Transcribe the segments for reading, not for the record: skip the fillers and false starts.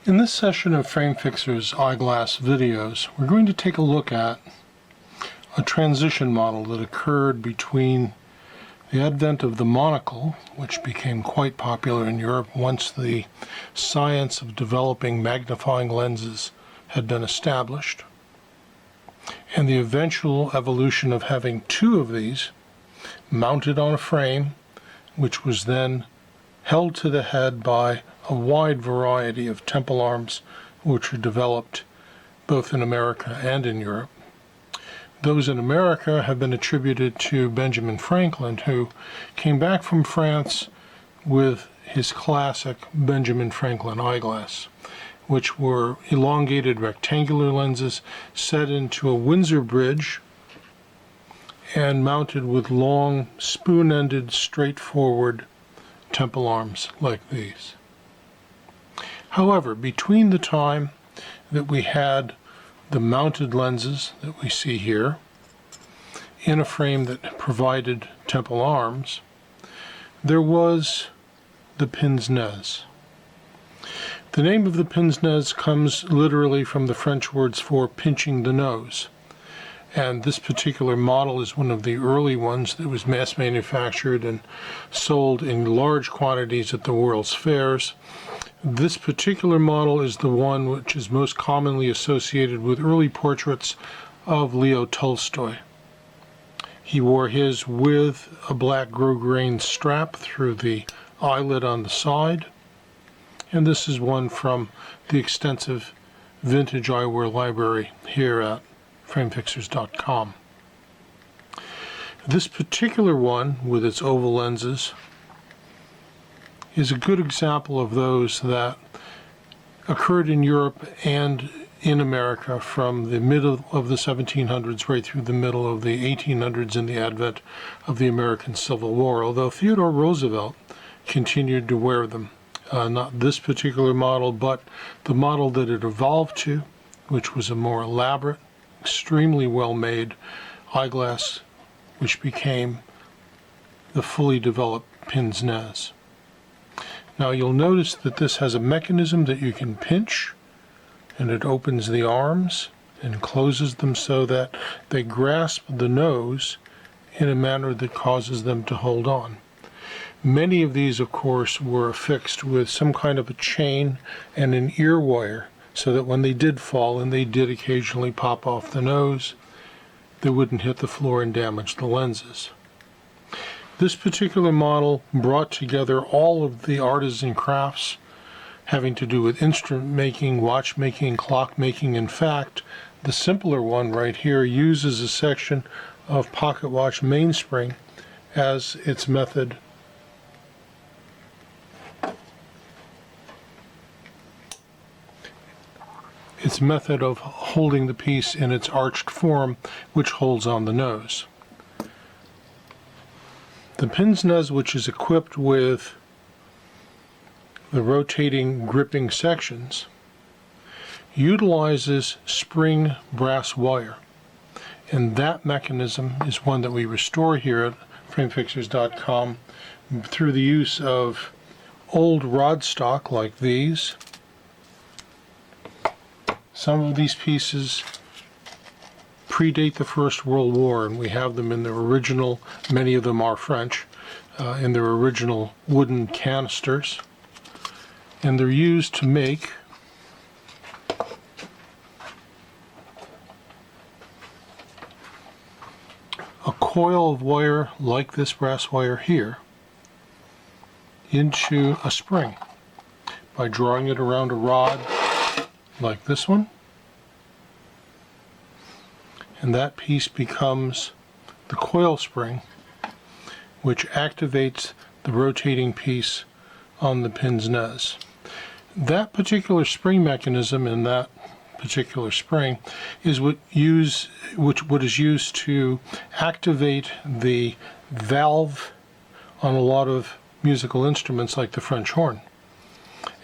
In this session of Frame Fixer's Eyeglass videos, we're going to take a look at a transition model that occurred between the advent of the monocle, which became quite popular in Europe once the science of developing magnifying lenses had been established, and the eventual evolution of having two of these mounted on a frame, which was then held to the head by a wide variety of temple arms which were developed both in America and in Europe. Those in America have been attributed to Benjamin Franklin, who came back from France with his classic Benjamin Franklin eyeglass, which were elongated rectangular lenses set into a Windsor bridge and mounted with long, spoon-ended, straightforward temple arms like these. However, between the time that we had the mounted lenses that we see here in a frame that provided temple arms, there was the Pince-Nez. The name of the Pince-Nez comes literally from the French words for pinching the nose. And this particular model is one of the early ones that was mass manufactured and sold in large quantities at the world's fairs. This particular model is the one which is most commonly associated with early portraits of Leo Tolstoy. He wore his with a black grosgrain strap through the eyelid on the side, and this is one from the extensive vintage eyewear library here at framefixers.com. This particular one with its oval lenses is a good example of those that occurred in Europe and in America from the middle of the 1700s right through the middle of the 1800s in the advent of the American Civil War, although Theodore Roosevelt continued to wear them. Not this particular model, but the model that it evolved to, which was a more elaborate, extremely well-made eyeglass, which became the fully developed Pince-Nez. Now you'll notice that this has a mechanism that you can pinch, and it opens the arms and closes them so that they grasp the nose in a manner that causes them to hold on. Many of these, of course, were affixed with some kind of a chain and an ear wire, so that when they did fall, and they did occasionally pop off the nose, they wouldn't hit the floor and damage the lenses. This particular model brought together all of the artisan crafts having to do with instrument making, watchmaking, clock making. In fact, the simpler one right here uses a section of pocket watch mainspring as its method of holding the piece in its arched form, which holds on the nose. The Pince-Nez, which is equipped with the rotating gripping sections, utilizes spring brass wire, and that mechanism is one that we restore here at framefixers.com through the use of old rod stock like these. Some of these pieces predate the First World War, and we have them in their original, many of them are French, in their original wooden canisters. And they're used to make a coil of wire like this brass wire here into a spring by drawing it around a rod like this one, and that piece becomes the coil spring, which activates the rotating piece on the Pince-Nez. That particular spring mechanism in that particular spring is what is used to activate the valve on a lot of musical instruments like the French horn.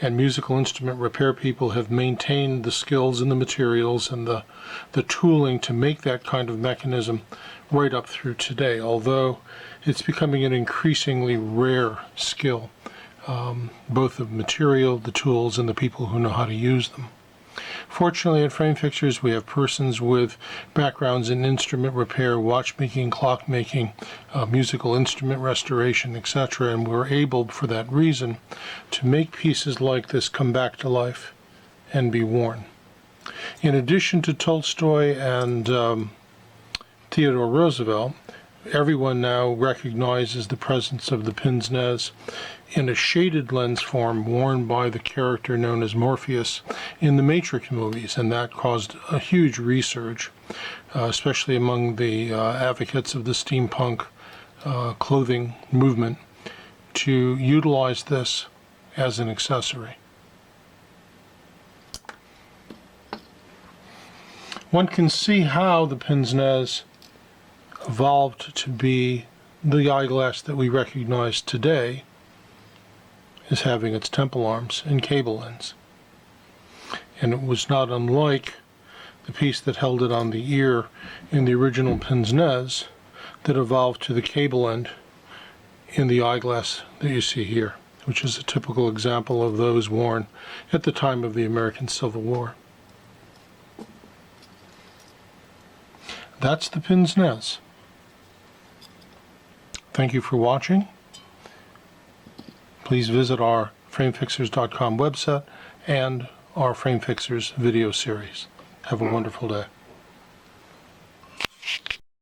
And musical instrument repair people have maintained the skills and the materials and the tooling to make that kind of mechanism right up through today, although it's becoming an increasingly rare skill. both the material, the tools, and the people who know how to use them. Fortunately, at Frame Fixers, we have persons with backgrounds in instrument repair, watchmaking, clockmaking, musical instrument restoration, etc., and we're able, for that reason, to make pieces like this come back to life and be worn. In addition to Tolstoy and Theodore Roosevelt, everyone now recognizes the presence of the Pince-Nez in a shaded lens form worn by the character known as Morpheus in the Matrix movies, and that caused a huge resurge, especially among the advocates of the steampunk clothing movement, to utilize this as an accessory. One can see how the Pince-Nez evolved to be the eyeglass that we recognize today as having its temple arms and cable ends. And it was not unlike the piece that held it on the ear in the original Pince-Nez that evolved to the cable end in the eyeglass that you see here, which is a typical example of those worn at the time of the American Civil War. That's the Pince-Nez. Thank you for watching. Please visit our framefixers.com website and our Frame Fixers video series. Have a wonderful day.